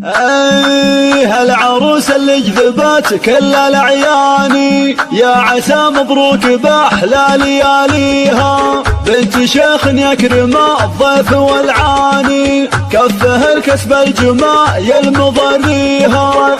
ايه العروس اللي جذبت كل العياني، يا عسى مبروك باحلى لياليها. بنت شيخ يكرم الضيف والعاني، كفه الكسب الجمايل مضريها.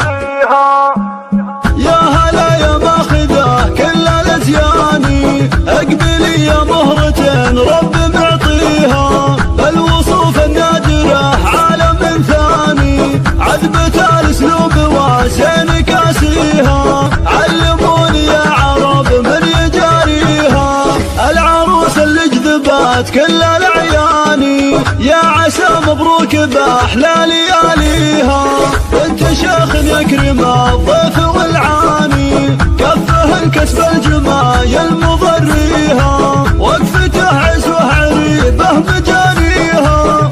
يا هلا يا ماخذه كل الازياني، اقبلي يا مهرة رب معطيها. الوصوف النادره عالم ثاني، عذبة الاسلوب وسين كاسيها. علموني يا عرب من يجاريها، العروس اللي جذبت كل العياني، يا عسى مبروك باحلى لياليها. بنت شيخ يكرم الضيف والعاني، كفه الكسب الجمايل مضريها. وقفته عز وعريبه مجاريها.